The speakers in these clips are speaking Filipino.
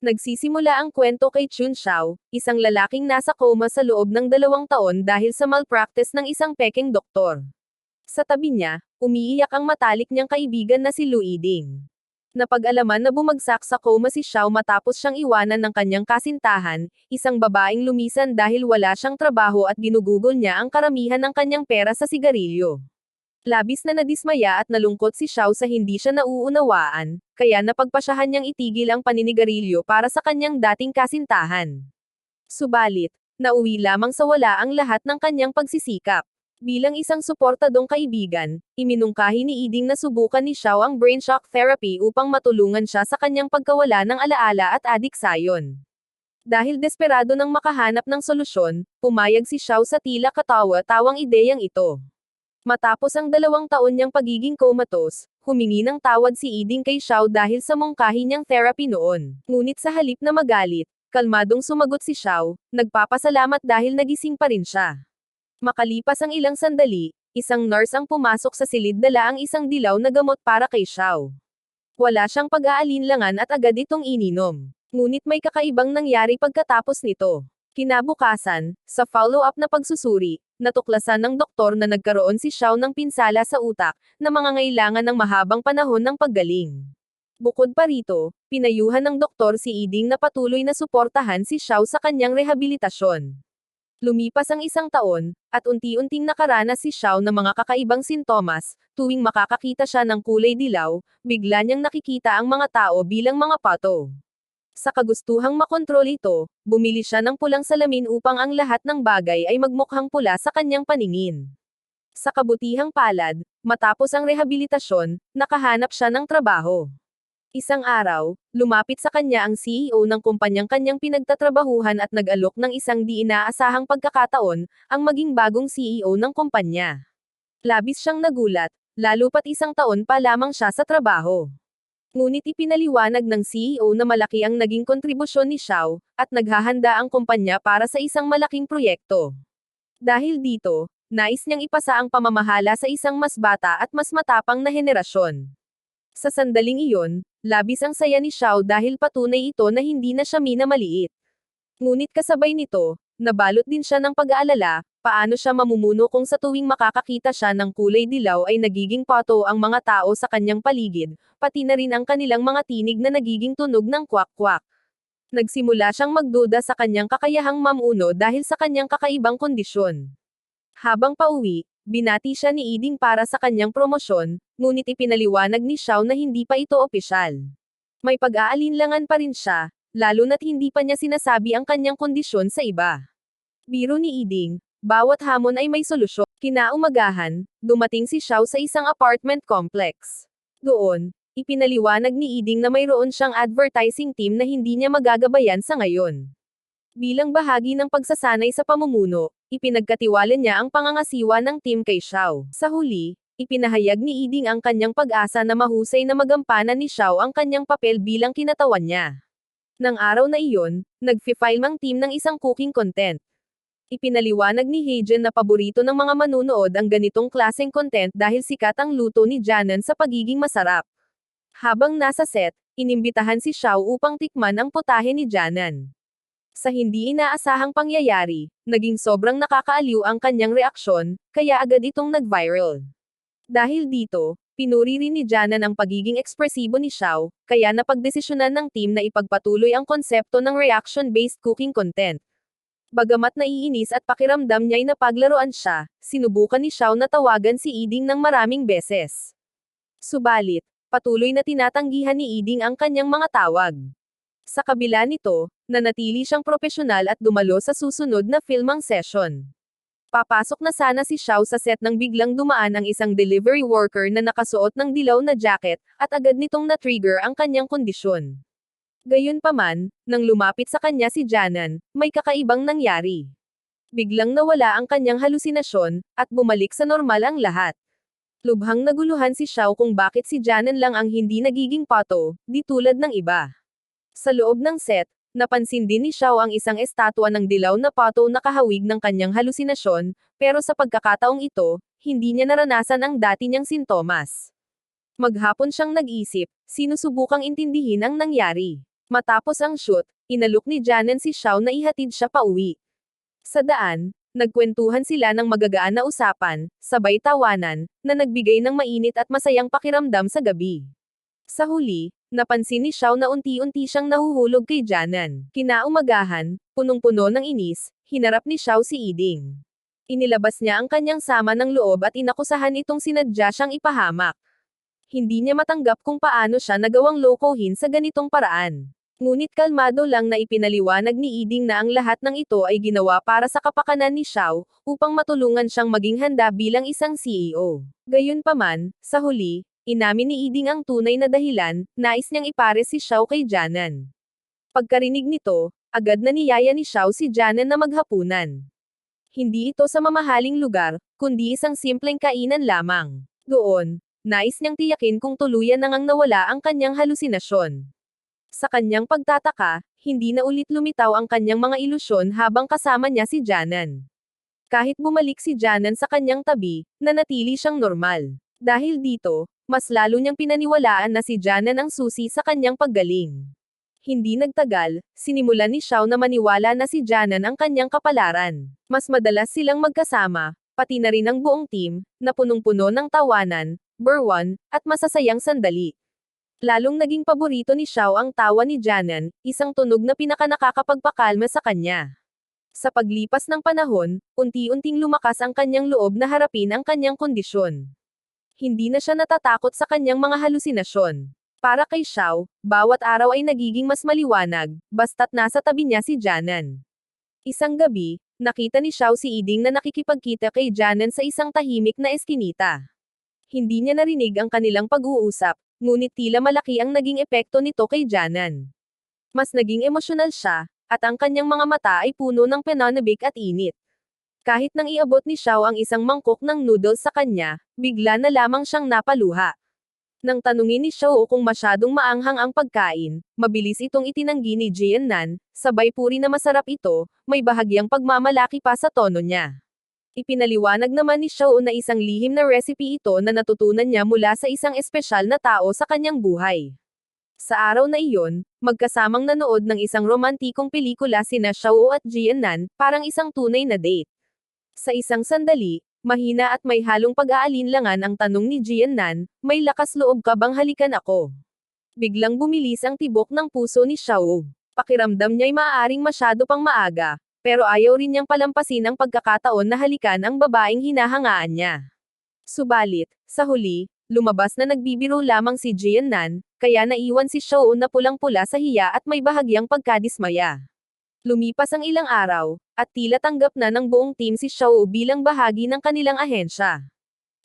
Nagsisimula ang kwento kay Chun Xiao, isang lalaking nasa coma sa loob ng 2 taon dahil sa malpractice ng isang pekeng doktor. Sa tabi niya, umiiyak ang matalik niyang kaibigan na si Lu Yiding. Napag-alaman na bumagsak sa coma si Xiao matapos siyang iwanan ng kanyang kasintahan, isang babaeng lumisan dahil wala siyang trabaho at ginugugol niya ang karamihan ng kanyang pera sa sigarilyo. Labis na nadismaya at nalungkot si Xiao sa hindi siya nauunawaan, kaya napagpasyahan niyang itigil ang paninigarilyo para sa kanyang dating kasintahan. Subalit, nauwi lamang sa wala ang lahat ng kanyang pagsisikap. Bilang isang suportadong kaibigan, iminungkahi ni Iding na subukan ni Xiao ang brain shock therapy upang matulungan siya sa kanyang pagkawala ng alaala at adiksayon. Dahil desperado nang makahanap ng solusyon, pumayag si Xiao sa tila katawa-tawang ideyang ito. Matapos ang 2 taon niyang pagiging comatose, humingi ng tawad si Iding kay Xiao dahil sa mungkahi niyang therapy noon. Ngunit sa halip na magalit, kalmadong sumagot si Xiao, nagpapasalamat dahil nagising pa rin siya. Makalipas ang ilang sandali, isang nurse ang pumasok sa silid dala ang isang dilaw na gamot para kay Xiao. Wala siyang pag-aalinlangan at agad itong ininom. Ngunit may kakaibang nangyari pagkatapos nito. Kinabukasan, sa follow-up na pagsusuri, natuklasan ng doktor na nagkaroon si Xiao ng pinsala sa utak, na mangangailangan ng mahabang panahon ng paggaling. Bukod pa rito, pinayuhan ng doktor si Iding na patuloy na suportahan si Xiao sa kanyang rehabilitasyon. Lumipas ang 1 taon, at unti-unting nakaranas si Xiao ng mga kakaibang sintomas, tuwing makakakita siya ng kulay dilaw, bigla niyang nakikita ang mga tao bilang mga pato. Sa kagustuhang makontrol ito, bumili siya ng pulang salamin upang ang lahat ng bagay ay magmukhang pula sa kanyang paningin. Sa kabutihang palad, matapos ang rehabilitasyon, nakahanap siya ng trabaho. Isang araw, lumapit sa kanya ang CEO ng kumpanyang kanyang pinagtatrabahuhan at nag-alok ng isang di inaasahang pagkakataon, ang maging bagong CEO ng kumpanya. Labis siyang nagulat, lalo pat 1 taon pa lamang siya sa trabaho. Ngunit ipinaliwanag ng CEO na malaki ang naging kontribusyon ni Xiao, at naghahanda ang kumpanya para sa isang malaking proyekto. Dahil dito, nais niyang ipasa ang pamamahala sa isang mas bata at mas matapang na henerasyon. Sa sandaling iyon, labis ang saya ni Xiao dahil patunay ito na hindi na siya minamaliit. Ngunit kasabay nito, nabalot din siya ng pag-aalala, paano siya mamumuno kung sa tuwing makakakita siya ng kulay dilaw ay nagiging pato ang mga tao sa kanyang paligid, pati na rin ang kanilang mga tinig na nagiging tunog ng kwak-kwak. Nagsimula siyang magduda sa kanyang kakayahang mamuno dahil sa kanyang kakaibang kondisyon. Habang pauwi, binati siya ni Iding para sa kanyang promosyon, ngunit ipinaliwanag ni Xiao na hindi pa ito opisyal. May pag-aalinlangan pa rin siya, lalo na't hindi pa niya sinasabi ang kanyang kondisyon sa iba. Biro ni Iding, bawat hamon ay may solusyon. Kinaumagahan, dumating si Xiao sa isang apartment complex. Doon, ipinaliwanag ni Iding na mayroon siyang advertising team na hindi niya magagabayan sa ngayon. Bilang bahagi ng pagsasanay sa pamumuno, ipinagkatiwala niya ang pangangasiwa ng team kay Xiao. Sa huli, ipinahayag ni Iding ang kanyang pag-asa na mahusay na magampanan ni Xiao ang kanyang papel bilang kinatawan niya. Nang araw na iyon, nag-file ang team ng isang cooking content. Ipinaliwanag ni Heijen na paborito ng mga manunood ang ganitong klaseng content dahil sikat ang luto ni Janan sa pagiging masarap. Habang nasa set, inimbitahan si Xiao upang tikman ang putahe ni Janan. Sa hindi inaasahang pangyayari, naging sobrang nakakaaliw ang kanyang reaksyon, kaya agad itong nag-viral. Dahil dito, pinuri rin ni Janan ang pagiging ekspresibo ni Xiao, kaya napagdesisyonan ng team na ipagpatuloy ang konsepto ng reaction-based cooking content. Bagamat naiinis at pakiramdam niya'y napaglaruan siya, sinubukan ni Xiao na tawagan si Iding ng maraming beses. Subalit, patuloy na tinatanggihan ni Iding ang kanyang mga tawag. Sa kabila nito, nanatili siyang propesyonal at dumalo sa susunod na filmang session. Papasok na sana si Xiao sa set nang biglang dumaan ang isang delivery worker na nakasuot ng dilaw na jacket, at agad nitong na-trigger ang kanyang kondisyon. Gayunpaman, nang lumapit sa kanya si Janan, may kakaibang nangyari. Biglang nawala ang kanyang halusinasyon, at bumalik sa normal ang lahat. Lubhang naguluhan si Xiao kung bakit si Janan lang ang hindi nagiging pato, di tulad ng iba. Sa loob ng set, napansin din ni Xiao ang isang estatwa ng dilaw na pato na kahawig ng kanyang halusinasyon, pero sa pagkakataong ito, hindi niya naranasan ang dati niyang sintomas. Maghapon siyang nag-isip, sinusubukang intindihin ang nangyari. Matapos ang shoot, inalok ni Janan si Xiao na ihatid siya pauwi. Sa daan, nagkwentuhan sila ng magagaan na usapan, sabay tawanan, na nagbigay ng mainit at masayang pakiramdam sa gabi. Sa huli, napansin ni Xiao na unti-unti siyang nahuhulog kay Janan. Kinaumagahan, punong-puno ng inis, hinarap ni Xiao si Iding. Inilabas niya ang kanyang sama ng loob at inakusahan itong sinadya siyang ipahamak. Hindi niya matanggap kung paano siya nagawang lokohin sa ganitong paraan. Ngunit kalmado lang na ipinaliwanag ni Iding na ang lahat ng ito ay ginawa para sa kapakanan ni Xiao, upang matulungan siyang maging handa bilang isang CEO. Gayunpaman, sa huli, inamin ni Iding ang tunay na dahilan, nais niyang ipares si Xiao kay Janan. Pagkarinig nito, agad na niyaya ni Xiao si Janan na maghapunan. Hindi ito sa mamahaling lugar, kundi isang simpleng kainan lamang. Doon, nais niyang tiyakin kung tuluyan nang nawala ang kanyang halusinasyon. Sa kanyang pagtataka, hindi na ulit lumitaw ang kanyang mga ilusyon habang kasama niya si Janan. Kahit bumalik si Janan sa kanyang tabi, nanatili siyang normal. Dahil dito, mas lalo niyang pinaniwalaan na si Janan ang susi sa kanyang paggaling. Hindi nagtagal, sinimulan ni Xiao na maniwala na si Janan ang kanyang kapalaran. Mas madalas silang magkasama, pati na rin ang buong team, na punong-puno ng tawanan, burwan, at masasayang sandali. Lalong naging paborito ni Xiao ang tawa ni Janan, isang tunog na pinakanakakapagpakalma sa kanya. Sa paglipas ng panahon, unti-unting lumakas ang kanyang loob na harapin ang kanyang kondisyon. Hindi na siya natatakot sa kanyang mga halusinasyon. Para kay Xiao, bawat araw ay nagiging mas maliwanag, basta't nasa tabi niya si Janan. Isang gabi, nakita ni Xiao si Iding na nakikipagkita kay Janan sa isang tahimik na eskinita. Hindi niya narinig ang kanilang pag-uusap, ngunit tila malaki ang naging epekto nito kay Janan. Mas naging emosyonal siya, at ang kanyang mga mata ay puno ng pananabik at init. Kahit nang iabot ni Xiao ang isang mangkok ng noodles sa kanya, bigla na lamang siyang napaluha. Nang tanungin ni Xiao kung masyadong maanghang ang pagkain, mabilis itong itinanggi ni Jiannan, sabay puri na masarap ito, may bahagyang pagmamalaki pa sa tono niya. Ipinaliwanag naman ni Xiao na isang lihim na recipe ito na natutunan niya mula sa isang espesyal na tao sa kanyang buhay. Sa araw na iyon, magkasamang nanood ng isang romantikong pelikula sina Xiao at Jiannan, parang isang tunay na date. Sa isang sandali, mahina at may halong pag-aalinlangan ang tanong ni Jiannan, may lakas loob ka bang halikan ako? Biglang bumilis ang tibok ng puso ni Xiao. Pakiramdam niya'y maaaring masyado pang maaga, pero ayaw rin niyang palampasin ang pagkakataon na halikan ang babaeng hinahangaan niya. Subalit, sa huli, lumabas na nagbibiro lamang si Jiannan, kaya naiwan si Xiao na pulang-pula sa hiya at may bahagyang pagkadismaya. Lumipas ang ilang araw, at tila tanggap na ng buong team si Xiao bilang bahagi ng kanilang ahensya.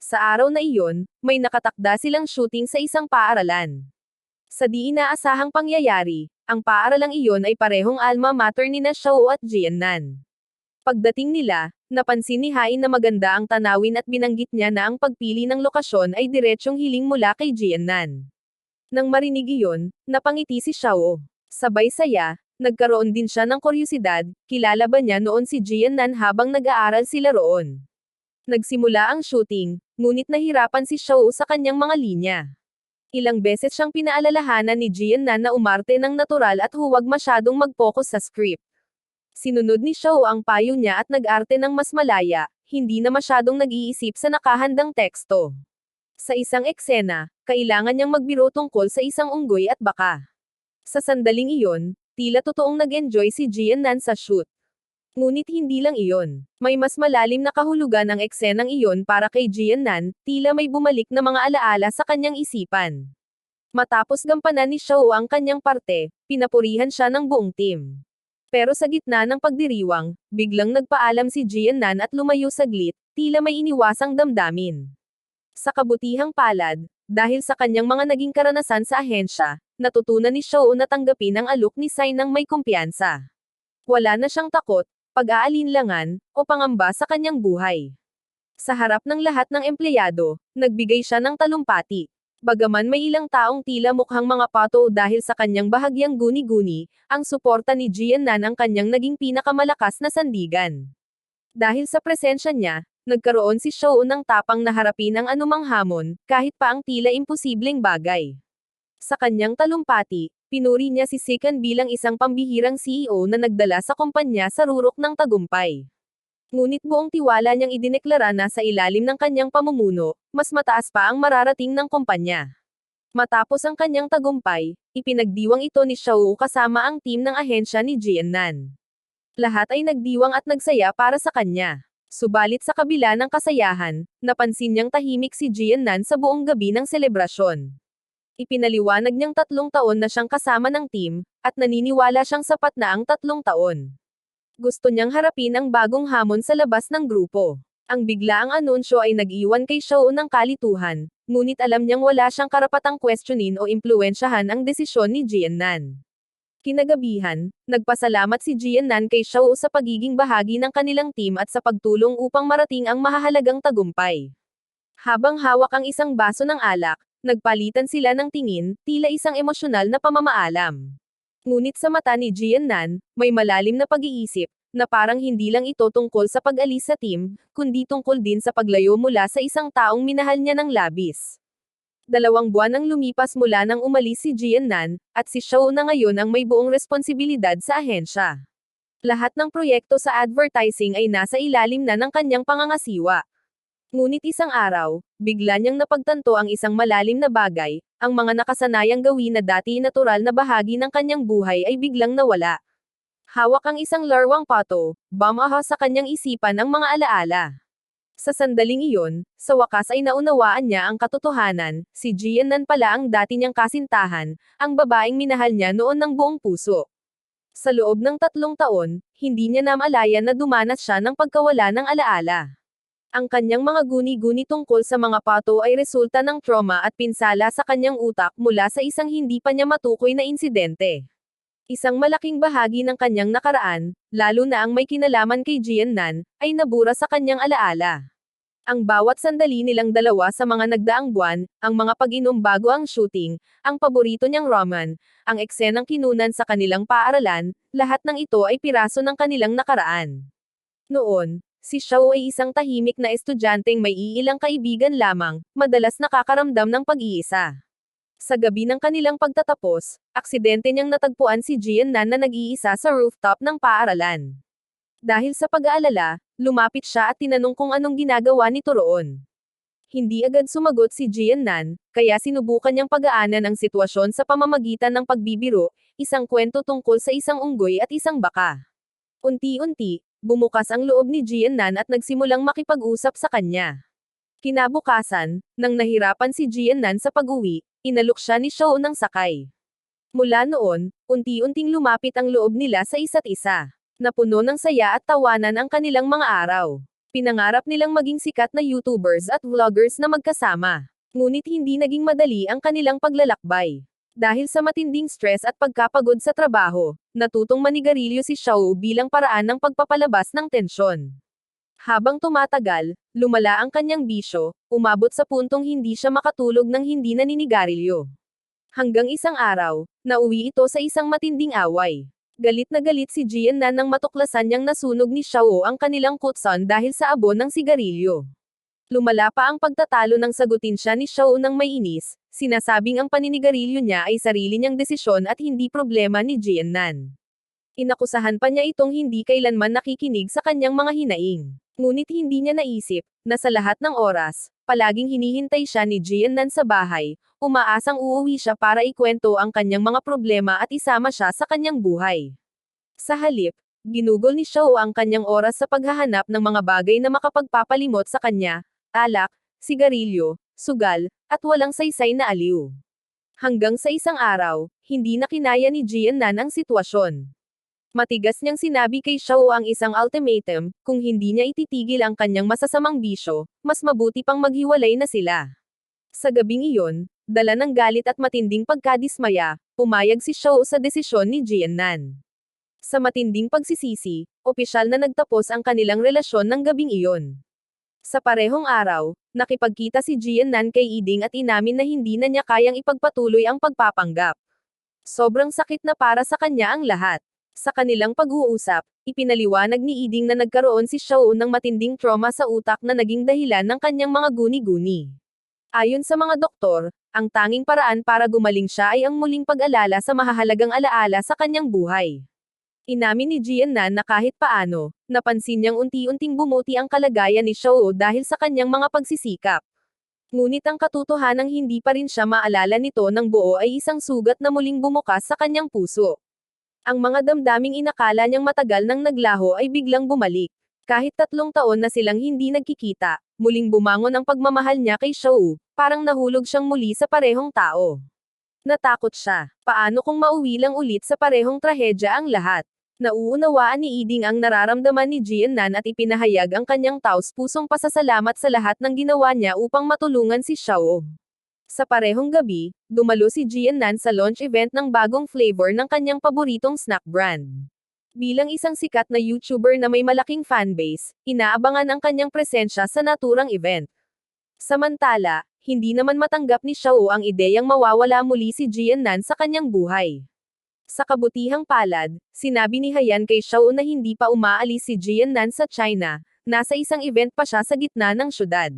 Sa araw na iyon, may nakatakda silang shooting sa isang paaralan. Sa di inaasahang pangyayari, ang paaralang iyon ay parehong alma mater ni Xiao at Jiannan. Pagdating nila, napansin ni Hain na maganda ang tanawin at binanggit niya na ang pagpili ng lokasyon ay diretsyong hiling mula kay Jiannan. Nang marinig iyon, napangiti si Xiao. Sabay saya, nagkaroon din siya ng kuryosidad, kilala ba niya noon si Jiannan habang nag-aaral sila roon. Nagsimula ang shooting, ngunit nahirapan si Xiao sa kanyang mga linya. Ilang beses siyang pinaalalahanan ni Jiannan na umarte ng natural at huwag masyadong mag-focus sa script. Sinunod ni Xiao ang payo niya at nag-arte ng mas malaya, hindi na masyadong nag-iisip sa nakahandang teksto. Sa isang eksena, kailangan niyang magbiro tungkol sa isang unggoy at baka. Sa sandaling iyon, tila totoong nag-enjoy si Jiannan sa shoot. Ngunit hindi lang iyon. May mas malalim na kahulugan ang eksenang iyon para kay Jiannan, tila may bumalik na mga alaala sa kanyang isipan. Matapos gampanan ni Xiao ang kanyang parte, pinapurihan siya ng buong team. Pero sa gitna ng pagdiriwang, biglang nagpaalam si Jiannan at lumayo saglit, tila may iniwasang damdamin. Sa kabutihang palad, dahil sa kanyang mga naging karanasan sa ahensya, natutunan ni Xiao na tanggapin ang alok ni Sai ng may kumpiyansa. Wala na siyang takot, pag-aalinlangan, o pangamba sa kanyang buhay. Sa harap ng lahat ng empleyado, nagbigay siya ng talumpati. Bagaman may ilang taong tila mukhang mga pato dahil sa kanyang bahagyang guni-guni, ang suporta ni Jiannan ang kanyang naging pinakamalakas na sandigan. Dahil sa presensya niya, nagkaroon si Xiao ng tapang na harapin ang anumang hamon, kahit pa ang tila imposibleng bagay. Sa kanyang talumpati, Pinuri niya si Sikan bilang isang pambihirang CEO na nagdala sa kumpanya sa rurok ng tagumpay. Ngunit buong tiwala niyang idineklara na sa ilalim ng kanyang pamumuno, mas mataas pa ang mararating ng kumpanya. Matapos ang kanyang tagumpay, ipinagdiwang ito ni Xiao kasama ang team ng ahensya ni Jiannan. Lahat ay nagdiwang at nagsaya para sa kanya. Subalit sa kabila ng kasayahan, napansin niyang tahimik si Jiannan sa buong gabi ng selebrasyon. Ipinaliwanag niyang 3 taon na siyang kasama ng team, at naniniwala siyang sapat na ang 3 taon. Gusto niyang harapin ang bagong hamon sa labas ng grupo. Ang biglaang anunsyo ay nag-iwan kay Xiao ng kalituhan, ngunit alam niyang wala siyang karapatang questionin o impluwensyahan ang desisyon ni Jiannan. Kinagabihan, nagpasalamat si Jiannan kay Xiao sa pagiging bahagi ng kanilang team at sa pagtulong upang marating ang mahahalagang tagumpay. Habang hawak ang isang baso ng alak, nagpalitan sila ng tingin, tila isang emosyonal na pamamaalam. Ngunit sa mata ni Jiannan, may malalim na pag-iisip, na parang hindi lang ito tungkol sa pag-alis sa team, kundi tungkol din sa paglayo mula sa isang taong minahal niya ng labis. 2 buwan ang lumipas mula nang umalis si Jiannan, at si Xiao na ngayon ang may buong responsibilidad sa ahensya. Lahat ng proyekto sa advertising ay nasa ilalim na ng kanyang pangangasiwa. Ngunit isang araw, bigla niyang napagtanto ang isang malalim na bagay, ang mga nakasanayang gawin na dati natural na bahagi ng kanyang buhay ay biglang nawala. Hawak ang isang larwang pato, bumaha sa kanyang isipan ang mga alaala. Sa sandaling iyon, sa wakas ay naunawaan niya ang katotohanan, si Jiannan pala ang dati niyang kasintahan, ang babaeng minahal niya noon ng buong puso. Sa loob ng 3 taon, hindi niya namalayan na dumanas siya ng pagkawala ng alaala. Ang kanyang mga guni-guni tungkol sa mga pato ay resulta ng trauma at pinsala sa kanyang utak mula sa isang hindi pa niya matukoy na insidente. Isang malaking bahagi ng kanyang nakaraan, lalo na ang may kinalaman kay Jiannan, ay nabura sa kanyang alaala. Ang bawat sandali nilang dalawa sa mga nagdaang buwan, ang mga pag-inom bago ang shooting, ang paborito niyang ramen, ang eksenang kinunan sa kanilang paaralan, lahat ng ito ay piraso ng kanilang nakaraan. Noon, si Xiao ay isang tahimik na estudyanteng may iilang kaibigan lamang, madalas nakakaramdam ng pag-iisa. Sa gabi ng kanilang pagtatapos, aksidente niyang natagpuan si Jiannan na nag-iisa sa rooftop ng paaralan. Dahil sa pag-aalala, lumapit siya at tinanong kung anong ginagawa nito roon. Hindi agad sumagot si Jiannan, kaya sinubukan niyang pagaanan ang sitwasyon sa pamamagitan ng pagbibiro, isang kwento tungkol sa isang unggoy at isang baka. Unti-unti, bumukas ang loob ni Jiannan at nagsimulang makipag-usap sa kanya. Kinabukasan, nang nahirapan si Jiannan sa pag-uwi, inalok siya ni Xiao ng sakay. Mula noon, unti-unting lumapit ang loob nila sa isa't isa. Napuno ng saya at tawanan ang kanilang mga araw. Pinangarap nilang maging sikat na YouTubers at vloggers na magkasama. Ngunit hindi naging madali ang kanilang paglalakbay. Dahil sa matinding stress at pagkapagod sa trabaho, natutong manigarilyo si Xiao bilang paraan ng pagpapalabas ng tensyon. Habang tumatagal, lumala ang kanyang bisyo, umabot sa puntong hindi siya makatulog nang hindi naninigarilyo. Hanggang isang araw, nauwi ito sa isang matinding away. Galit na galit si Jiannan nang matuklasan niyang nasunog ni Xiao ang kanilang kutson dahil sa abon ng sigarilyo. Lumala pa ang pagtatalo nang sagutin siya ni Xiao nang may inis, sinasabing ang paninigarilyo niya ay sarili niyang desisyon at hindi problema ni Jiannan. Inakusahan pa niya itong hindi kailanman nakikinig sa kanyang mga hinaing. Ngunit hindi niya naisip, na sa lahat ng oras, palaging hinihintay siya ni Jiannan sa bahay, umaasang uuwi siya para ikwento ang kanyang mga problema at isama siya sa kanyang buhay. Sa halip, ginugol ni Xiao ang kanyang oras sa paghahanap ng mga bagay na makapagpapalimot sa kanya, alak, sigarilyo, sugal, at walang saysay na aliw. Hanggang sa isang araw, hindi na kinaya ni Jiannan ang sitwasyon. Matigas niyang sinabi kay Xiao ang isang ultimatum, kung hindi niya ititigil ang kanyang masasamang bisyo, mas mabuti pang maghiwalay na sila. Sa gabing iyon, dala ng galit at matinding pagkadismaya, pumayag si Xiao sa desisyon ni Jiannan. Sa matinding pagsisisi, opisyal na nagtapos ang kanilang relasyon ng gabing iyon. Sa parehong araw, nakipagkita si Jiannan kay Yiding at inamin na hindi na niya kayang ipagpatuloy ang pagpapanggap. Sobrang sakit na para sa kanya ang lahat. Sa kanilang pag-uusap, ipinaliwanag ni Yiding na nagkaroon si Xiao ng matinding trauma sa utak na naging dahilan ng kanyang mga guni-guni. Ayon sa mga doktor, ang tanging paraan para gumaling siya ay ang muling pag-alala sa mahahalagang alaala sa kanyang buhay. Inamin ni Jiannan na kahit paano, napansin niyang unti-unting bumuti ang kalagayan ni Shou dahil sa kanyang mga pagsisikap. Ngunit ang katotohanang hindi pa rin siya maalala nito ng buo ay isang sugat na muling bumukas sa kanyang puso. Ang mga damdaming inakala niyang matagal nang naglaho ay biglang bumalik. Kahit 3 taon na silang hindi nagkikita, muling bumangon ang pagmamahal niya kay Shou, parang nahulog siyang muli sa parehong tao. Natakot siya. Paano kung mauwi lang ulit sa parehong trahedya ang lahat? Nauunawaan ni Iding ang nararamdaman ni Jiannan at ipinahayag ang kanyang taos-pusong pasasalamat sa lahat ng ginawa niya upang matulungan si Shou. Sa parehong gabi, dumalo si Jiannan sa launch event ng bagong flavor ng kanyang paboritong snack brand. Bilang isang sikat na YouTuber na may malaking fanbase, inaabangan ang kanyang presensya sa naturang event. Samantala, hindi naman matanggap ni Shou ang ideyang mawawala muli si Jiannan sa kanyang buhay. Sa kabutihang palad, sinabi ni Hayan kay Shou na hindi pa umaalis si Jiannan sa China, nasa isang event pa siya sa gitna ng syudad.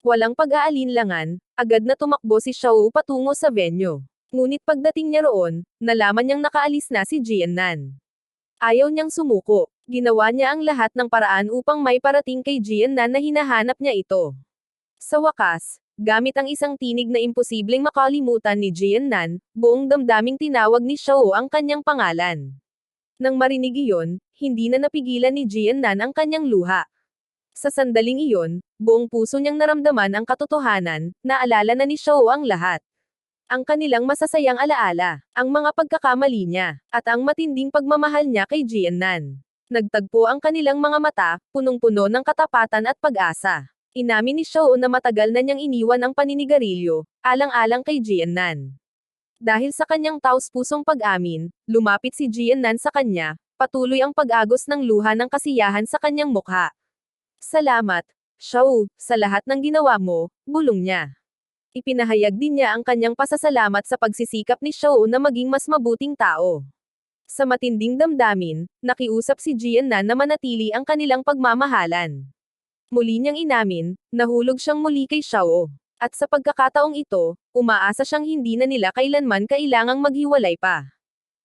Walang pag-aalinlangan, agad na tumakbo si Shou patungo sa venue. Ngunit pagdating niya roon, nalaman niyang nakaalis na si Jiannan. Ayaw niyang sumuko. Ginawa niya ang lahat ng paraan upang may parating kay Jiannan na hinahanap niya ito. Sa wakas, gamit ang isang tinig na imposibleng makalimutan ni Jiannan, buong damdaming tinawag ni Shou ang kanyang pangalan. Nang marinig iyon, hindi na napigilan ni Jiannan ang kanyang luha. Sa sandaling iyon, buong puso niyang naramdaman ang katotohanan, naalala na ni Shou ang lahat. Ang kanilang masasayang alaala, ang mga pagkakamali niya, at ang matinding pagmamahal niya kay Jiannan. Nagtagpo ang kanilang mga mata, punong-puno ng katapatan at pag-asa. Inamin ni Shou na matagal na niyang iniwan ang paninigarilyo, alang-alang kay Jiannan. Dahil sa kanyang taos-pusong pag-amin, lumapit si Jiannan sa kanya, patuloy ang pag-agos ng luha ng kasiyahan sa kanyang mukha. Salamat, Shou, sa lahat ng ginawa mo, bulong niya. Ipinahayag din niya ang kanyang pasasalamat sa pagsisikap ni Shou na maging mas mabuting tao. Sa matinding damdamin, nakiusap si Jiannan na manatili ang kanilang pagmamahalan. Muli niyang inamin, nahulog siyang muli kay Shou. At sa pagkakataong ito, umaasa siyang hindi na nila kailanman kailangang maghiwalay pa.